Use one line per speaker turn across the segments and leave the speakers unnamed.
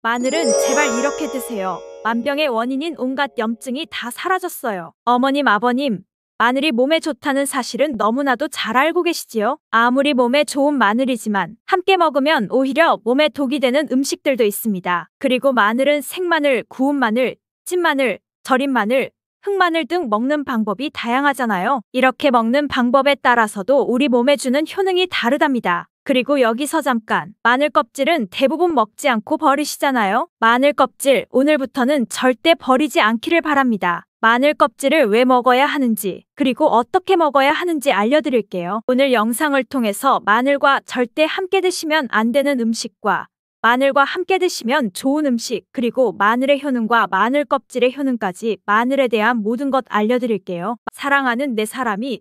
마늘은 제발 이렇게 드세요. 만병의 원인인 온갖 염증이 다 사라졌어요. 어머님, 아버님, 마늘이 몸에 좋다는 사실은 너무나도 잘 알고 계시지요? 아무리 몸에 좋은 마늘이지만 함께 먹으면 오히려 몸에 독이 되는 음식들도 있습니다. 그리고 마늘은 생마늘, 구운 마늘, 찐 마늘, 절인 마늘, 흑마늘 등 먹는 방법이 다양하잖아요. 이렇게 먹는 방법에 따라서도 우리 몸에 주는 효능이 다르답니다. 그리고 여기서 잠깐, 마늘 껍질은 대부분 먹지 않고 버리시잖아요. 마늘 껍질, 오늘부터는 절대 버리지 않기를 바랍니다. 마늘 껍질을 왜 먹어야 하는지, 그리고 어떻게 먹어야 하는지 알려드릴게요. 오늘 영상을 통해서 마늘과 절대 함께 드시면 안 되는 음식과 마늘과 함께 드시면 좋은 음식, 그리고 마늘의 효능과 마늘 껍질의 효능까지 마늘에 대한 모든 것 알려드릴게요. 사랑하는 내 사람이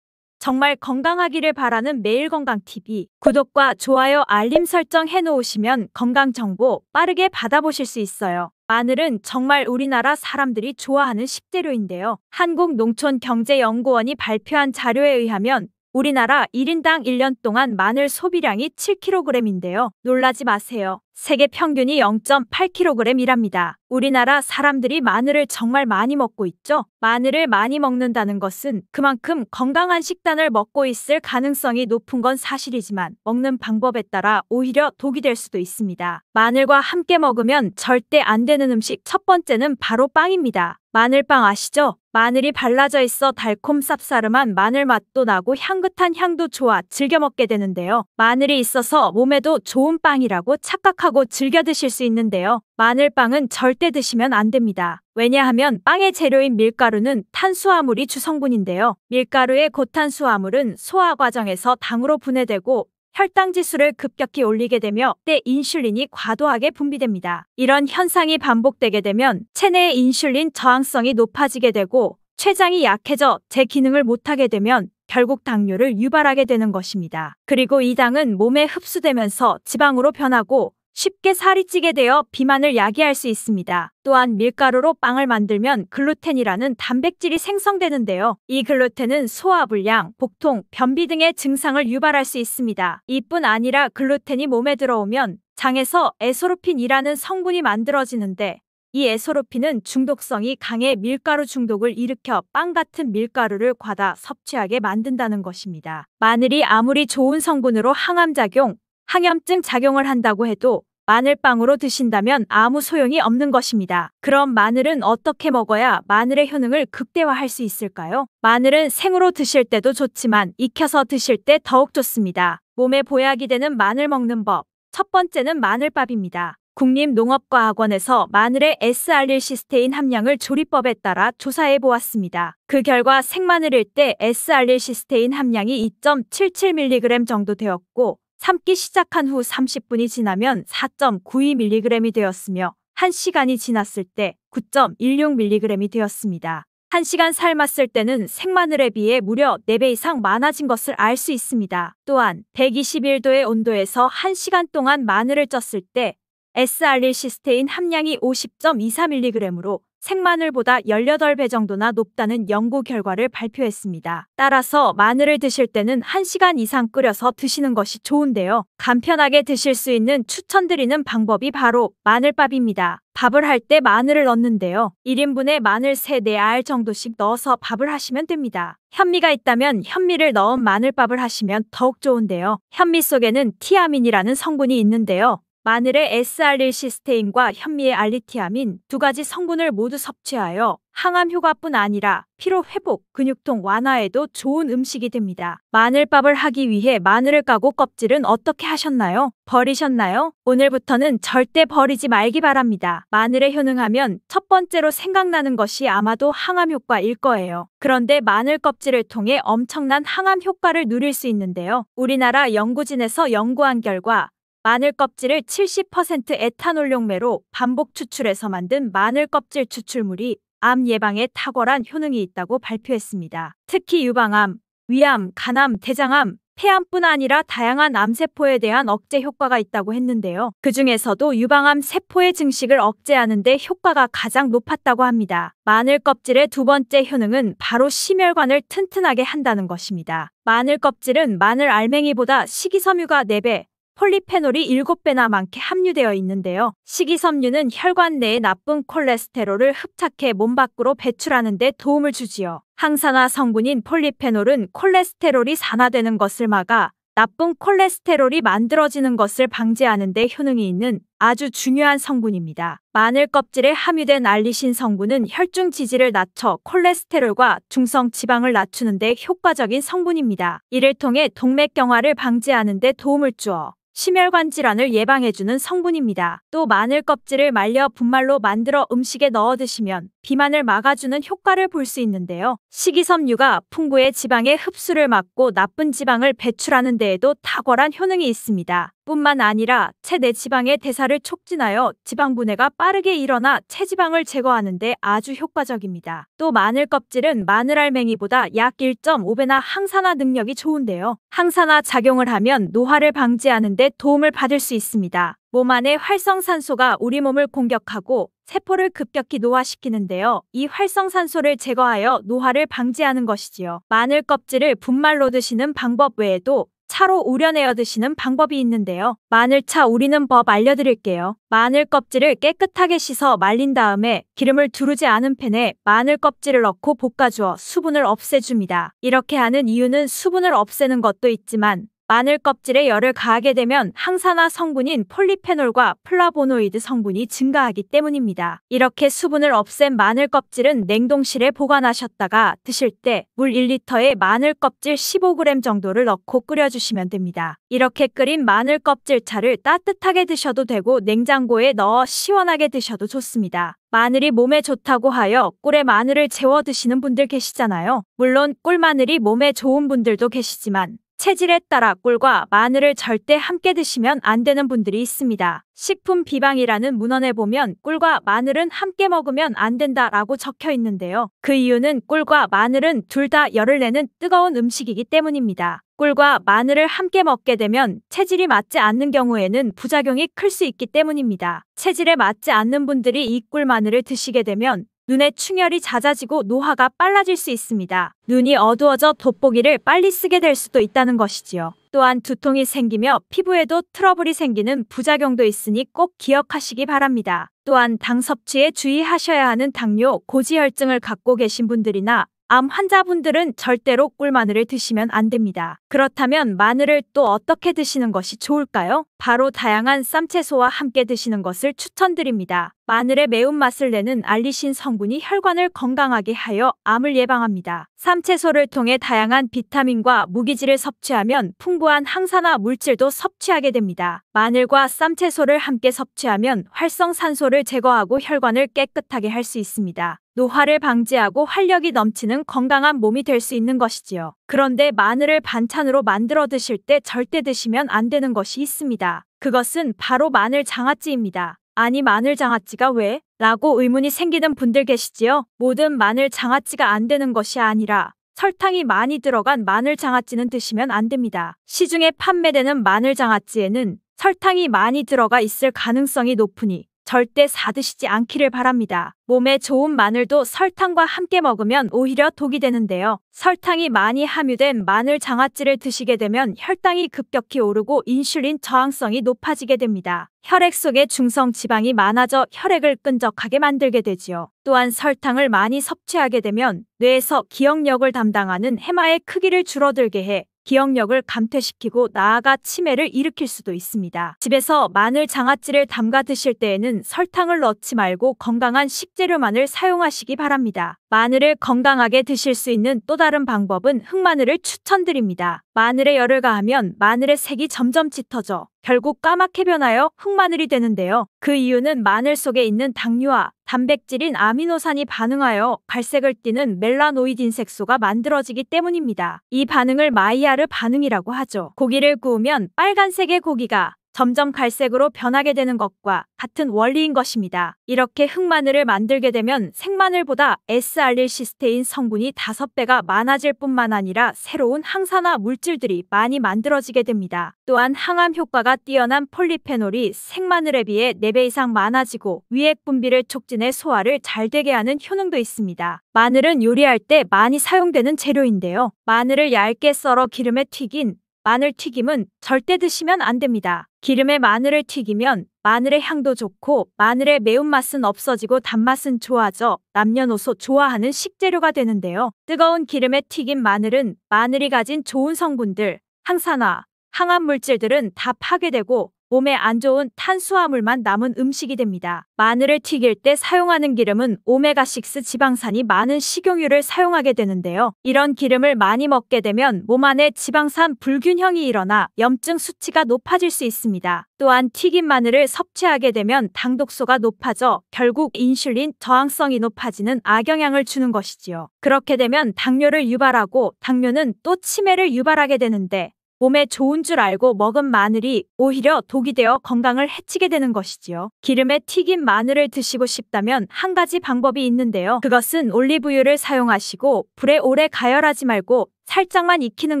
정말 건강하기를 바라는 매일건강TV 구독과 좋아요 알림 설정 해놓으시면 건강정보 빠르게 받아보실 수 있어요. 마늘은 정말 우리나라 사람들이 좋아하는 식재료인데요. 한국농촌경제연구원이 발표한 자료에 의하면 우리나라 1인당 1년 동안 마늘 소비량이 7kg인데요. 놀라지 마세요. 세계 평균이 0.8kg이랍니다. 우리나라 사람들이 마늘을 정말 많이 먹고 있죠. 마늘을 많이 먹는다는 것은 그만큼 건강한 식단을 먹고 있을 가능성이 높은 건 사실이지만 먹는 방법에 따라 오히려 독이 될 수도 있습니다. 마늘과 함께 먹으면 절대 안 되는 음식 첫 번째는 바로 빵입니다. 마늘빵 아시죠? 마늘이 발라져 있어 달콤 쌉싸름한 마늘 맛도 나고 향긋한 향도 좋아 즐겨 먹게 되는데요. 마늘이 있어서 몸에도 좋은 빵이라고 착각하고 즐겨 드실 수 있는데요. 마늘빵은 절대 드시면 안 됩니다. 왜냐하면 빵의 재료인 밀가루는 탄수화물이 주성분인데요. 밀가루의 고탄수화물은 소화 과정에서 당으로 분해되고 혈당 지수를 급격히 올리게 되며 때 인슐린이 과도하게 분비됩니다. 이런 현상이 반복되게 되면 체내의 인슐린 저항성이 높아지게 되고 췌장이 약해져 제 기능을 못하게 되면 결국 당뇨를 유발하게 되는 것입니다. 그리고 이 당은 몸에 흡수되면서 지방으로 변하고 쉽게 살이 찌게 되어 비만을 야기할 수 있습니다. 또한 밀가루로 빵을 만들면 글루텐이라는 단백질이 생성되는데요. 이 글루텐은 소화불량, 복통, 변비 등의 증상을 유발할 수 있습니다. 이뿐 아니라 글루텐이 몸에 들어오면 장에서 에소르핀이라는 성분이 만들어지는데 이 에소르핀은 중독성이 강해 밀가루 중독을 일으켜 빵 같은 밀가루를 과다 섭취하게 만든다는 것입니다. 마늘이 아무리 좋은 성분으로 항암작용, 항염증 작용을 한다고 해도 마늘빵으로 드신다면 아무 소용이 없는 것입니다. 그럼 마늘은 어떻게 먹어야 마늘의 효능을 극대화할 수 있을까요? 마늘은 생으로 드실 때도 좋지만 익혀서 드실 때 더욱 좋습니다. 몸에 보약이 되는 마늘 먹는 법. 첫 번째는 마늘밥입니다. 국립농업과학원에서 마늘의 S알릴시스테인 함량을 조리법에 따라 조사해 보았습니다. 그 결과 생마늘일 때 S알릴시스테인 함량이 2.77mg 정도 되었고 삶기 시작한 후 30분이 지나면 4.92mg이 되었으며 1시간이 지났을 때 9.16mg이 되었습니다. 1시간 삶았을 때는 생마늘에 비해 무려 4배 이상 많아진 것을 알 수 있습니다. 또한 121도의 온도에서 1시간 동안 마늘을 쪘을 때 S알릴시스테인 함량이 50.24mg으로 생마늘보다 18배 정도나 높다는 연구 결과를 발표했습니다. 따라서 마늘을 드실 때는 1시간 이상 끓여서 드시는 것이 좋은데요. 간편하게 드실 수 있는 추천드리는 방법이 바로 마늘밥입니다. 밥을 할 때 마늘을 넣는데요. 1인분에 마늘 3, 4알 정도씩 넣어서 밥을 하시면 됩니다. 현미가 있다면 현미를 넣은 마늘밥을 하시면 더욱 좋은데요. 현미 속에는 티아민이라는 성분이 있는데요. 마늘의 S알릴시스테인과 현미의 알리티아민 두 가지 성분을 모두 섭취하여 항암 효과뿐 아니라 피로 회복, 근육통 완화에도 좋은 음식이 됩니다. 마늘밥을 하기 위해 마늘을 까고 껍질은 어떻게 하셨나요? 버리셨나요? 오늘부터는 절대 버리지 말기 바랍니다. 마늘에 효능하면 첫 번째로 생각나는 것이 아마도 항암 효과일 거예요. 그런데 마늘 껍질을 통해 엄청난 항암 효과를 누릴 수 있는데요. 우리나라 연구진에서 연구한 결과 마늘 껍질을 70% 에탄올 용매로 반복 추출해서 만든 마늘 껍질 추출물이 암 예방에 탁월한 효능이 있다고 발표했습니다. 특히 유방암, 위암, 간암, 대장암, 폐암뿐 아니라 다양한 암세포에 대한 억제 효과가 있다고 했는데요. 그 중에서도 유방암 세포의 증식을 억제하는 데 효과가 가장 높았다고 합니다. 마늘 껍질의 두 번째 효능은 바로 심혈관을 튼튼하게 한다는 것입니다. 마늘 껍질은 마늘 알맹이보다 식이섬유가 4배, 폴리페놀이 7배나 많게 함유되어 있는데요. 식이섬유는 혈관 내에 나쁜 콜레스테롤을 흡착해 몸 밖으로 배출하는 데 도움을 주지요. 항산화 성분인 폴리페놀은 콜레스테롤이 산화되는 것을 막아 나쁜 콜레스테롤이 만들어지는 것을 방지하는 데 효능이 있는 아주 중요한 성분입니다. 마늘 껍질에 함유된 알리신 성분은 혈중 지지를 낮춰 콜레스테롤과 중성 지방을 낮추는 데 효과적인 성분입니다. 이를 통해 동맥경화를 방지하는 데 도움을 주어 심혈관 질환을 예방해주는 성분입니다. 또 마늘 껍질을 말려 분말로 만들어 음식에 넣어 드시면 비만을 막아주는 효과를 볼 수 있는데요. 식이섬유가 풍부의 지방의 흡수를 막고 나쁜 지방을 배출하는 데에도 탁월한 효능이 있습니다. 뿐만 아니라 체내 지방의 대사를 촉진하여 지방 분해가 빠르게 일어나 체지방을 제거하는 데 아주 효과적입니다. 또 마늘 껍질은 마늘알맹이보다 약 1.5배나 항산화 능력이 좋은데요. 항산화 작용을 하면 노화를 방지하는 데 도움을 받을 수 있습니다. 몸 안의 활성산소가 우리 몸을 공격하고 세포를 급격히 노화시키는데요. 이 활성산소를 제거하여 노화를 방지하는 것이지요. 마늘 껍질을 분말로 드시는 방법 외에도 차로 우려내어 드시는 방법이 있는데요. 마늘차 우리는 법 알려드릴게요. 마늘 껍질을 깨끗하게 씻어 말린 다음에 기름을 두르지 않은 팬에 마늘 껍질을 넣고 볶아주어 수분을 없애줍니다. 이렇게 하는 이유는 수분을 없애는 것도 있지만 마늘 껍질에 열을 가하게 되면 항산화 성분인 폴리페놀과 플라보노이드 성분이 증가하기 때문입니다. 이렇게 수분을 없앤 마늘 껍질은 냉동실에 보관하셨다가 드실 때 물 1리터에 마늘 껍질 15g 정도를 넣고 끓여주시면 됩니다. 이렇게 끓인 마늘 껍질 차를 따뜻하게 드셔도 되고 냉장고에 넣어 시원하게 드셔도 좋습니다. 마늘이 몸에 좋다고 하여 꿀에 마늘을 재워 드시는 분들 계시잖아요. 물론 꿀마늘이 몸에 좋은 분들도 계시지만 체질에 따라 꿀과 마늘을 절대 함께 드시면 안 되는 분들이 있습니다. 식품 비방이라는 문헌에 보면 꿀과 마늘은 함께 먹으면 안 된다라고 적혀 있는데요. 그 이유는 꿀과 마늘은 둘 다 열을 내는 뜨거운 음식이기 때문입니다. 꿀과 마늘을 함께 먹게 되면 체질이 맞지 않는 경우에는 부작용이 클 수 있기 때문입니다. 체질에 맞지 않는 분들이 이 꿀 마늘을 드시게 되면 눈의 충혈이 잦아지고 노화가 빨라질 수 있습니다. 눈이 어두워져 돋보기를 빨리 쓰게 될 수도 있다는 것이지요. 또한 두통이 생기며 피부에도 트러블이 생기는 부작용도 있으니 꼭 기억하시기 바랍니다. 또한 당 섭취에 주의하셔야 하는 당뇨, 고지혈증을 갖고 계신 분들이나 암 환자분들은 절대로 꿀마늘을 드시면 안 됩니다. 그렇다면 마늘을 또 어떻게 드시는 것이 좋을까요? 바로 다양한 쌈채소와 함께 드시는 것을 추천드립니다. 마늘의 매운맛을 내는 알리신 성분이 혈관을 건강하게 하여 암을 예방합니다. 쌈채소를 통해 다양한 비타민과 무기질을 섭취하면 풍부한 항산화 물질도 섭취하게 됩니다. 마늘과 쌈채소를 함께 섭취하면 활성산소를 제거하고 혈관을 깨끗하게 할 수 있습니다. 노화를 방지하고 활력이 넘치는 건강한 몸이 될 수 있는 것이지요. 그런데 마늘을 반찬으로 만들어 드실 때 절대 드시면 안 되는 것이 있습니다. 그것은 바로 마늘 장아찌입니다. 아니 마늘 장아찌가 왜? 라고 의문이 생기는 분들 계시지요? 모든 마늘 장아찌가 안 되는 것이 아니라 설탕이 많이 들어간 마늘 장아찌는 드시면 안 됩니다. 시중에 판매되는 마늘 장아찌에는 설탕이 많이 들어가 있을 가능성이 높으니 절대 사드시지 않기를 바랍니다. 몸에 좋은 마늘도 설탕과 함께 먹으면 오히려 독이 되는데요. 설탕이 많이 함유된 마늘 장아찌를 드시게 되면 혈당이 급격히 오르고 인슐린 저항성이 높아지게 됩니다. 혈액 속에 중성 지방이 많아져 혈액을 끈적하게 만들게 되지요. 또한 설탕을 많이 섭취하게 되면 뇌에서 기억력을 담당하는 해마의 크기를 줄어들게 해 기억력을 감퇴시키고 나아가 치매를 일으킬 수도 있습니다. 집에서 마늘 장아찌를 담가 드실 때에는 설탕을 넣지 말고 건강한 식재료만을 사용하시기 바랍니다. 마늘을 건강하게 드실 수 있는 또 다른 방법은 흑마늘을 추천드립니다. 마늘에 열을 가하면 마늘의 색이 점점 짙어져 결국 까맣게 변하여 흑마늘이 되는데요. 그 이유는 마늘 속에 있는 당류와 단백질인 아미노산이 반응하여 갈색을 띠는 멜라노이딘 색소가 만들어지기 때문입니다. 이 반응을 마이야르 반응이라고 하죠. 고기를 구우면 빨간색의 고기가 점점 갈색으로 변하게 되는 것과 같은 원리인 것입니다. 이렇게 흑마늘을 만들게 되면 생마늘보다 S알릴시스테인 성분이 5배가 많아질 뿐만 아니라 새로운 항산화 물질들이 많이 만들어지게 됩니다. 또한 항암 효과가 뛰어난 폴리페놀이 생마늘에 비해 4배 이상 많아지고 위액 분비를 촉진해 소화를 잘 되게 하는 효능도 있습니다. 마늘은 요리할 때 많이 사용되는 재료인데요. 마늘을 얇게 썰어 기름에 튀긴 마늘 튀김은 절대 드시면 안 됩니다. 기름에 마늘을 튀기면 마늘의 향도 좋고 마늘의 매운맛은 없어지고 단맛은 좋아져 남녀노소 좋아하는 식재료가 되는데요. 뜨거운 기름에 튀긴 마늘은 마늘이 가진 좋은 성분들, 항산화, 항암 물질들은 다 파괴되고 몸에 안 좋은 탄수화물만 남은 음식이 됩니다. 마늘을 튀길 때 사용하는 기름은 오메가6 지방산이 많은 식용유를 사용하게 되는데요. 이런 기름을 많이 먹게 되면 몸 안에 지방산 불균형이 일어나 염증 수치가 높아질 수 있습니다. 또한 튀긴 마늘을 섭취하게 되면 당독소가 높아져 결국 인슐린 저항성이 높아지는 악영향을 주는 것이지요. 그렇게 되면 당뇨를 유발하고 당뇨는 또 치매를 유발하게 되는데 몸에 좋은 줄 알고 먹은 마늘이 오히려 독이 되어 건강을 해치게 되는 것이지요. 기름에 튀긴 마늘을 드시고 싶다면 한 가지 방법이 있는데요. 그것은 올리브유를 사용하시고 불에 오래 가열하지 말고 살짝만 익히는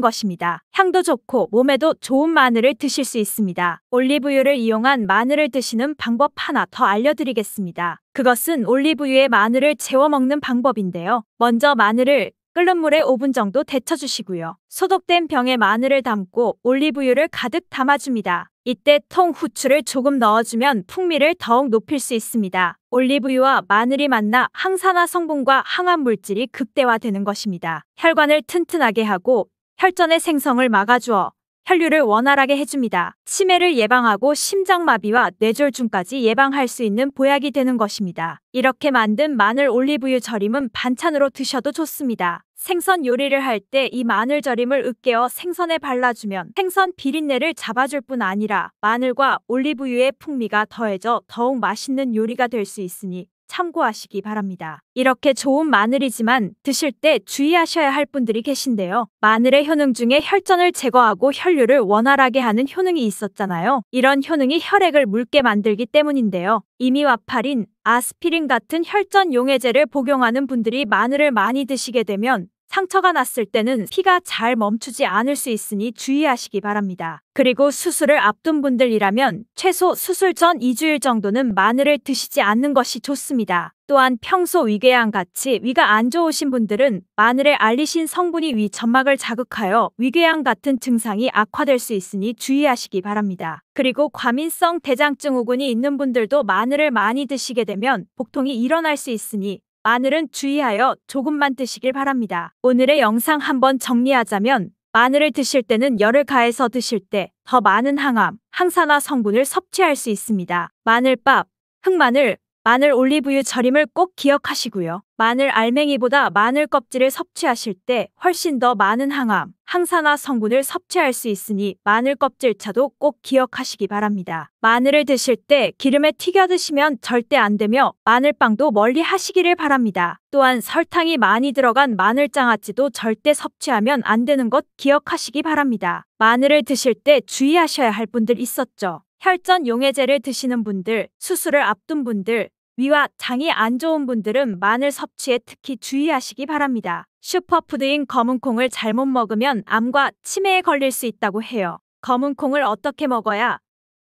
것입니다. 향도 좋고 몸에도 좋은 마늘을 드실 수 있습니다. 올리브유를 이용한 마늘을 드시는 방법 하나 더 알려드리겠습니다. 그것은 올리브유에 마늘을 재워 먹는 방법인데요. 먼저 마늘을 끓는 물에 5분 정도 데쳐주시고요. 소독된 병에 마늘을 담고 올리브유를 가득 담아줍니다. 이때 통 후추를 조금 넣어주면 풍미를 더욱 높일 수 있습니다. 올리브유와 마늘이 만나 항산화 성분과 항암 물질이 극대화되는 것입니다. 혈관을 튼튼하게 하고 혈전의 생성을 막아주어 혈류를 원활하게 해줍니다. 치매를 예방하고 심장마비와 뇌졸중까지 예방할 수 있는 보약이 되는 것입니다. 이렇게 만든 마늘 올리브유 절임은 반찬으로 드셔도 좋습니다. 생선 요리를 할 때 이 마늘 절임을 으깨어 생선에 발라주면 생선 비린내를 잡아줄 뿐 아니라 마늘과 올리브유의 풍미가 더해져 더욱 맛있는 요리가 될 수 있으니 참고하시기 바랍니다. 이렇게 좋은 마늘이지만 드실 때 주의하셔야 할 분들이 계신데요. 마늘의 효능 중에 혈전을 제거하고 혈류를 원활하게 하는 효능이 있었잖아요. 이런 효능이 혈액을 묽게 만들기 때문인데요. 이미 와파린, 아스피린 같은 혈전 용해제를 복용하는 분들이 마늘을 많이 드시게 되면 상처가 났을 때는 피가 잘 멈추지 않을 수 있으니 주의하시기 바랍니다. 그리고 수술을 앞둔 분들이라면 최소 수술 전 2주일 정도는 마늘을 드시지 않는 것이 좋습니다. 또한 평소 위궤양 같이 위가 안 좋으신 분들은 마늘에 알리신 성분이 위 점막을 자극하여 위궤양 같은 증상이 악화될 수 있으니 주의하시기 바랍니다. 그리고 과민성 대장증 후군이 있는 분들도 마늘을 많이 드시게 되면 복통이 일어날 수 있으니 마늘은 주의하여 조금만 드시길 바랍니다. 오늘의 영상 한번 정리하자면 마늘을 드실 때는 열을 가해서 드실 때 더 많은 항암, 항산화 성분을 섭취할 수 있습니다. 마늘밥, 흑마늘, 마늘 올리브유 절임을 꼭 기억하시고요. 마늘 알맹이보다 마늘 껍질을 섭취하실 때 훨씬 더 많은 항암, 항산화 성분을 섭취할 수 있으니 마늘 껍질차도 꼭 기억하시기 바랍니다. 마늘을 드실 때 기름에 튀겨 드시면 절대 안 되며 마늘빵도 멀리 하시기를 바랍니다. 또한 설탕이 많이 들어간 마늘장아찌도 절대 섭취하면 안 되는 것 기억하시기 바랍니다. 마늘을 드실 때 주의하셔야 할 분들 있었죠. 혈전 용해제를 드시는 분들, 수술을 앞둔 분들, 위와 장이 안 좋은 분들은 마늘 섭취에 특히 주의하시기 바랍니다. 슈퍼푸드인 검은콩을 잘못 먹으면 암과 치매에 걸릴 수 있다고 해요. 검은콩을 어떻게 먹어야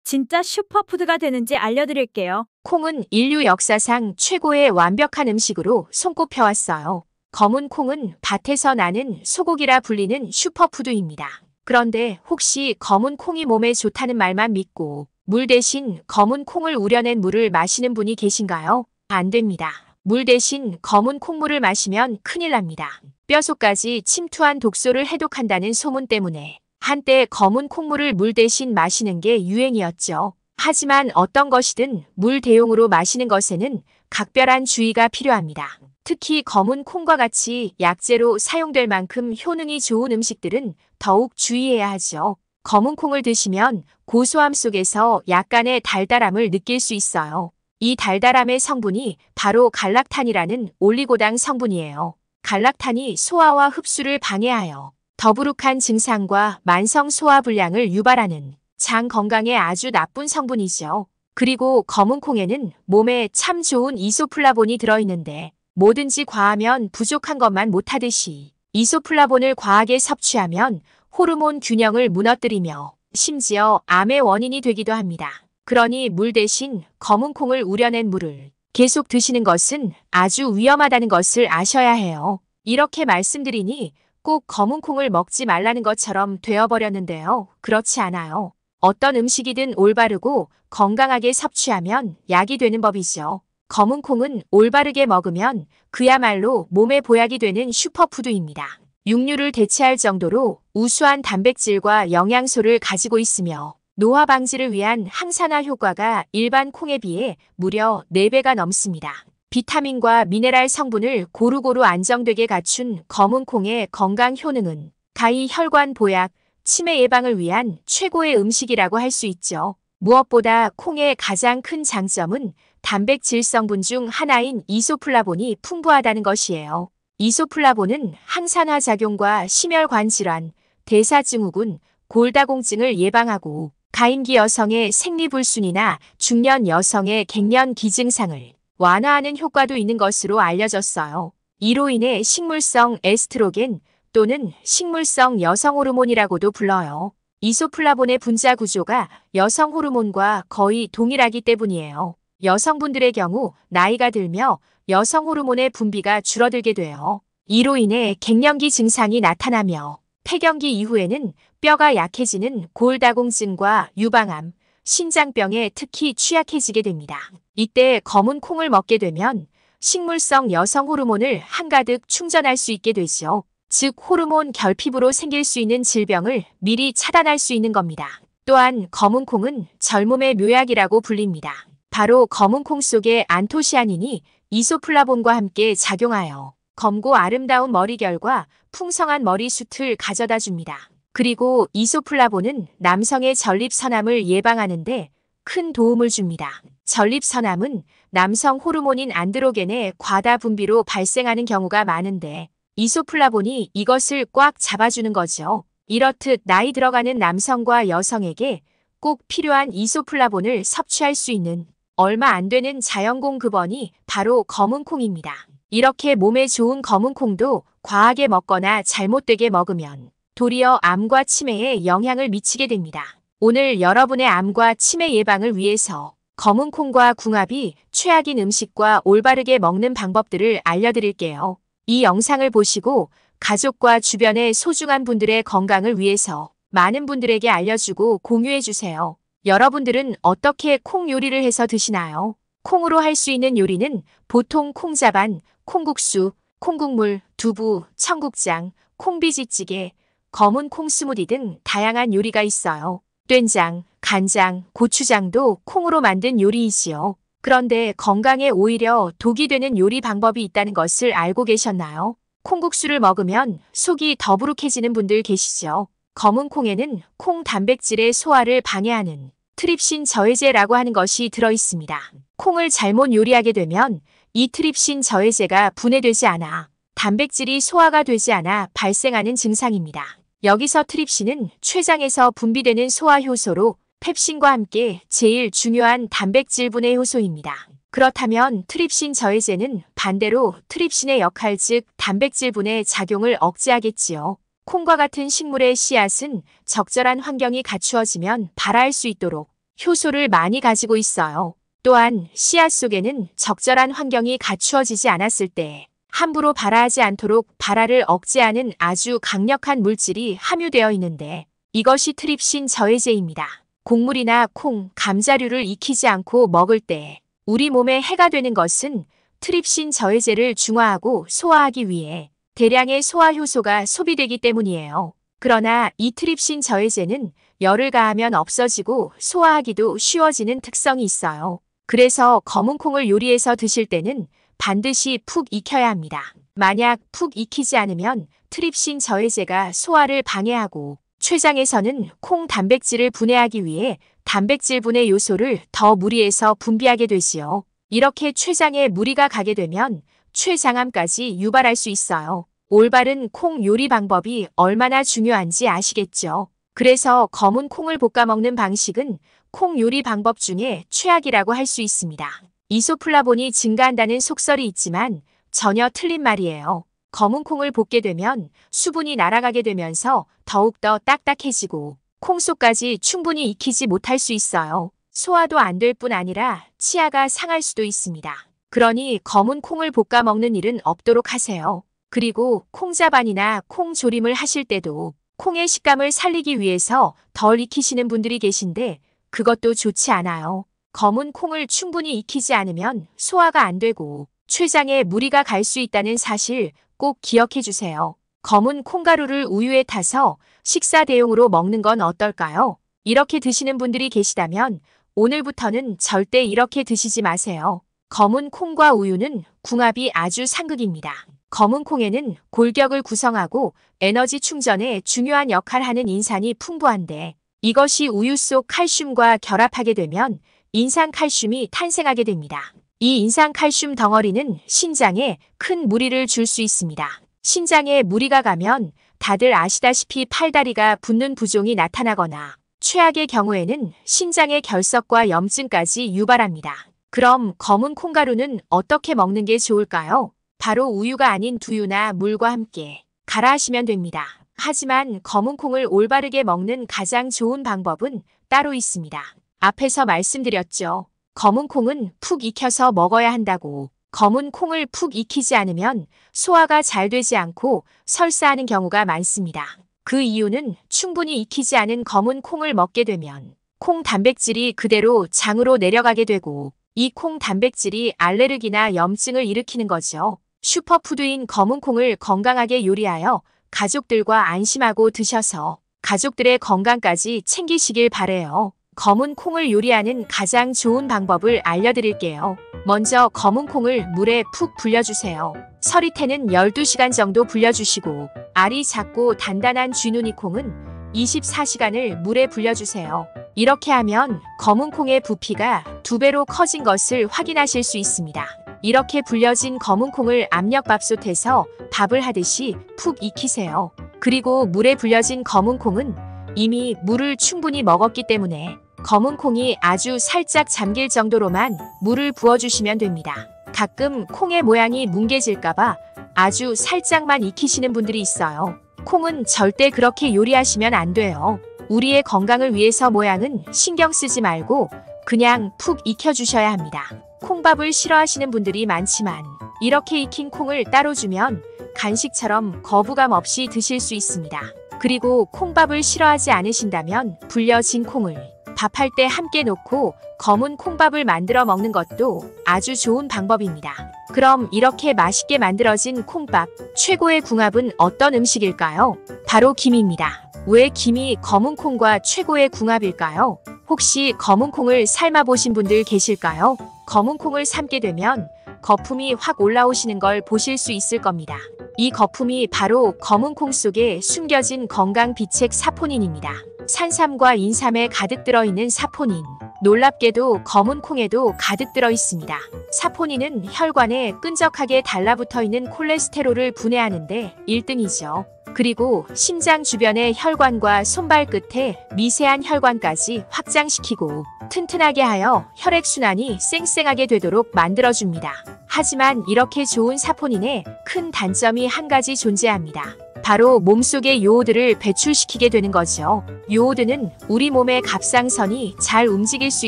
진짜 슈퍼푸드가 되는지 알려드릴게요.
콩은 인류 역사상 최고의 완벽한 음식으로 손꼽혀왔어요. 검은 콩은 밭에서 나는 소고기라 불리는 슈퍼푸드입니다. 그런데 혹시 검은 콩이 몸에 좋다는 말만 믿고 물 대신 검은 콩을 우려낸 물을 마시는 분이 계신가요? 안 됩니다. 물 대신 검은 콩물을 마시면 큰일 납니다. 뼛속까지 침투한 독소를 해독한다는 소문 때문에 한때 검은 콩물을 물 대신 마시는 게 유행이었죠. 하지만 어떤 것이든 물 대용으로 마시는 것에는 각별한 주의가 필요합니다. 특히 검은 콩과 같이 약재로 사용될 만큼 효능이 좋은 음식들은 더욱 주의해야 하죠. 검은 콩을 드시면 고소함 속에서 약간의 달달함을 느낄 수 있어요. 이 달달함의 성분이 바로 갈락탄이라는 올리고당 성분이에요. 갈락탄이 소화와 흡수를 방해하여 더부룩한 증상과 만성 소화불량을 유발하는 장 건강에 아주 나쁜 성분이죠. 그리고 검은 콩에는 몸에 참 좋은 이소플라본이 들어있는데 뭐든지 과하면 부족한 것만 못하듯이 이소플라본을 과하게 섭취하면 호르몬 균형을 무너뜨리며 심지어 암의 원인이 되기도 합니다. 그러니 물 대신 검은 콩을 우려낸 물을 계속 드시는 것은 아주 위험하다는 것을 아셔야 해요. 이렇게 말씀드리니 꼭 검은 콩을 먹지 말라는 것처럼 되어버렸는데요. 그렇지 않아요. 어떤 음식이든 올바르고 건강하게 섭취하면 약이 되는 법이죠. 검은 콩은 올바르게 먹으면 그야말로 몸에 보약이 되는 슈퍼푸드입니다. 육류를 대체할 정도로 우수한 단백질과 영양소를 가지고 있으며 노화 방지를 위한 항산화 효과가 일반 콩에 비해 무려 4배가 넘습니다. 비타민과 미네랄 성분을 고루고루 안정되게 갖춘 검은 콩의 건강 효능은 가히 혈관 보약, 치매 예방을 위한 최고의 음식이라고 할 수 있죠. 무엇보다 콩의 가장 큰 장점은 단백질 성분 중 하나인 이소플라본이 풍부하다는 것이에요. 이소플라본은 항산화 작용과 심혈관 질환, 대사증후군, 골다공증을 예방하고 가임기 여성의 생리불순이나 중년 여성의 갱년기 증상을 완화하는 효과도 있는 것으로 알려졌어요. 이로 인해 식물성 에스트로겐 또는 식물성 여성 호르몬이라고도 불러요. 이소플라본의 분자 구조가 여성 호르몬과 거의 동일하기 때문이에요. 여성분들의 경우 나이가 들며 여성 호르몬의 분비가 줄어들게 돼요. 이로 인해 갱년기 증상이 나타나며 폐경기 이후에는 뼈가 약해지는 골다공증과 유방암, 신장병에 특히 취약해지게 됩니다. 이때 검은 콩을 먹게 되면 식물성 여성 호르몬을 한가득 충전할 수 있게 되죠. 즉 호르몬 결핍으로 생길 수 있는 질병을 미리 차단할 수 있는 겁니다. 또한 검은 콩은 젊음의 묘약이라고 불립니다. 바로 검은 콩 속의 안토시아닌이 이소플라본과 함께 작용하여 검고 아름다운 머리결과 풍성한 머리숱을 가져다 줍니다. 그리고 이소플라본은 남성의 전립선암을 예방하는 데 큰 도움을 줍니다. 전립선암은 남성 호르몬인 안드로겐의 과다 분비로 발생하는 경우가 많은데 이소플라본이 이것을 꽉 잡아주는 거죠. 이렇듯 나이 들어가는 남성과 여성에게 꼭 필요한 이소플라본을 섭취할 수 있는 얼마 안 되는 자연공급원이 바로 검은 콩입니다. 이렇게 몸에 좋은 검은 콩도 과하게 먹거나 잘못되게 먹으면 도리어 암과 치매에 영향을 미치게 됩니다. 오늘 여러분의 암과 치매 예방을 위해서 검은 콩과 궁합이 최악인 음식과 올바르게 먹는 방법들을 알려드릴게요. 이 영상을 보시고 가족과 주변의 소중한 분들의 건강을 위해서 많은 분들에게 알려주고 공유해주세요. 여러분들은 어떻게 콩 요리를 해서 드시나요? 콩으로 할 수 있는 요리는 보통 콩자반, 콩국수, 콩국물, 두부, 청국장, 콩비지찌개, 검은 콩 스무디 등 다양한 요리가 있어요. 된장, 간장, 고추장도 콩으로 만든 요리이지요. 그런데 건강에 오히려 독이 되는 요리 방법이 있다는 것을 알고 계셨나요? 콩국수를 먹으면 속이 더부룩해지는 분들 계시죠? 검은 콩에는 콩 단백질의 소화를 방해하는 트립신 저해제라고 하는 것이 들어있습니다. 콩을 잘못 요리하게 되면 이 트립신 저해제가 분해되지 않아 단백질이 소화가 되지 않아 발생하는 증상입니다. 여기서 트립신은 췌장에서 분비되는 소화 효소로 펩신과 함께 제일 중요한 단백질 분해 효소입니다. 그렇다면 트립신 저해제는 반대로 트립신의 역할 즉 단백질 분해 작용을 억제하겠지요. 콩과 같은 식물의 씨앗은 적절한 환경이 갖추어지면 발화할 수 있도록 효소를 많이 가지고 있어요. 또한 씨앗 속에는 적절한 환경이 갖추어지지 않았을 때 함부로 발화하지 않도록 발화를 억제하는 아주 강력한 물질이 함유되어 있는데 이것이 트립신 저해제입니다. 곡물이나 콩, 감자류를 익히지 않고 먹을 때 우리 몸에 해가 되는 것은 트립신 저해제를 중화하고 소화하기 위해 대량의 소화 효소가 소비되기 때문이에요. 그러나 이 트립신 저해제는 열을 가하면 없어지고 소화하기도 쉬워지는 특성이 있어요. 그래서 검은 콩을 요리해서 드실 때는 반드시 푹 익혀야 합니다. 만약 푹 익히지 않으면 트립신 저해제가 소화를 방해하고 췌장에서는 콩 단백질을 분해하기 위해 단백질 분해 요소를 더 무리해서 분비하게 되지요. 이렇게 췌장에 무리가 가게 되면 췌장암까지 유발할 수 있어요. 올바른 콩 요리 방법이 얼마나 중요한지 아시겠죠? 그래서 검은 콩을 볶아 먹는 방식은 콩 요리 방법 중에 최악이라고 할 수 있습니다. 이소플라본이 증가한다는 속설이 있지만 전혀 틀린 말이에요. 검은 콩을 볶게 되면 수분이 날아가게 되면서 더욱더 딱딱해지고 콩 속까지 충분히 익히지 못할 수 있어요. 소화도 안 될 뿐 아니라 치아가 상할 수도 있습니다. 그러니 검은 콩을 볶아 먹는 일은 없도록 하세요. 그리고 콩자반이나 콩조림을 하실 때도 콩의 식감을 살리기 위해서 덜 익히시는 분들이 계신데 그것도 좋지 않아요. 검은 콩을 충분히 익히지 않으면 소화가 안 되고 췌장에 무리가 갈 수 있다는 사실 꼭 기억해 주세요. 검은 콩가루를 우유에 타서 식사 대용으로 먹는 건 어떨까요? 이렇게 드시는 분들이 계시다면 오늘부터는 절대 이렇게 드시지 마세요. 검은 콩과 우유는 궁합이 아주 상극입니다. 검은 콩에는 골격을 구성하고 에너지 충전에 중요한 역할을 하는 인산이 풍부한데 이것이 우유 속 칼슘과 결합하게 되면 인산칼슘이 탄생하게 됩니다. 이 인산칼슘 덩어리는 신장에 큰 무리를 줄 수 있습니다. 신장에 무리가 가면 다들 아시다시피 팔다리가 붓는 부종이 나타나거나 최악의 경우에는 신장의 결석과 염증까지 유발합니다. 그럼 검은 콩가루는 어떻게 먹는 게 좋을까요? 바로 우유가 아닌 두유나 물과 함께 갈아 하시면 됩니다. 하지만 검은 콩을 올바르게 먹는 가장 좋은 방법은 따로 있습니다. 앞에서 말씀드렸죠. 검은 콩은 푹 익혀서 먹어야 한다고. 검은 콩을 푹 익히지 않으면 소화가 잘 되지 않고 설사하는 경우가 많습니다. 그 이유는 충분히 익히지 않은 검은 콩을 먹게 되면 콩 단백질이 그대로 장으로 내려가게 되고 이 콩 단백질이 알레르기나 염증을 일으키는 거죠. 슈퍼푸드인 검은 콩을 건강하게 요리하여 가족들과 안심하고 드셔서 가족들의 건강까지 챙기시길 바래요. 검은 콩을 요리하는 가장 좋은 방법을 알려드릴게요. 먼저 검은 콩을 물에 푹 불려주세요. 서리태는 12시간 정도 불려주시고 알이 작고 단단한 쥐누니 콩은 24시간을 물에 불려주세요. 이렇게 하면 검은 콩의 부피가 2배로 커진 것을 확인하실 수 있습니다. 이렇게 불려진 검은 콩을 압력밥솥에서 밥을 하듯이 푹 익히세요. 그리고 물에 불려진 검은 콩은 이미 물을 충분히 먹었기 때문에 검은 콩이 아주 살짝 잠길 정도로만 물을 부어주시면 됩니다. 가끔 콩의 모양이 뭉개질까봐 아주 살짝만 익히시는 분들이 있어요. 콩은 절대 그렇게 요리하시면 안 돼요. 우리의 건강을 위해서 모양은 신경 쓰지 말고 그냥 푹 익혀주셔야 합니다. 콩밥을 싫어하시는 분들이 많지만 이렇게 익힌 콩을 따로 주면 간식처럼 거부감 없이 드실 수 있습니다. 그리고 콩밥을 싫어하지 않으신다면 불려진 콩을 밥할 때 함께 놓고 검은 콩밥을 만들어 먹는 것도 아주 좋은 방법입니다. 그럼 이렇게 맛있게 만들어진 콩밥, 최고의 궁합은 어떤 음식일까요? 바로 김입니다. 왜 김이 검은 콩과 최고의 궁합일까요? 혹시 검은 콩을 삶아 보신 분들 계실까요? 검은 콩을 삶게 되면 거품이 확 올라오시는 걸 보실 수 있을 겁니다. 이 거품이 바로 검은 콩 속에 숨겨진 건강 비책 사포닌입니다. 산삼과 인삼에 가득 들어있는 사포닌. 놀랍게도 검은 콩에도 가득 들어 있습니다. 사포닌은 혈관에 끈적하게 달라붙어 있는 콜레스테롤을 분해하는데 1등이죠. 그리고 심장 주변의 혈관과 손발 끝에 미세한 혈관까지 확장시키고 튼튼하게 하여 혈액순환이 쌩쌩하게 되도록 만들어줍니다. 하지만 이렇게 좋은 사포닌에 큰 단점이 한 가지 존재합니다. 바로 몸속의 요오드를 배출시키게 되는 거죠. 요오드는 우리 몸의 갑상선이 잘 움직일 수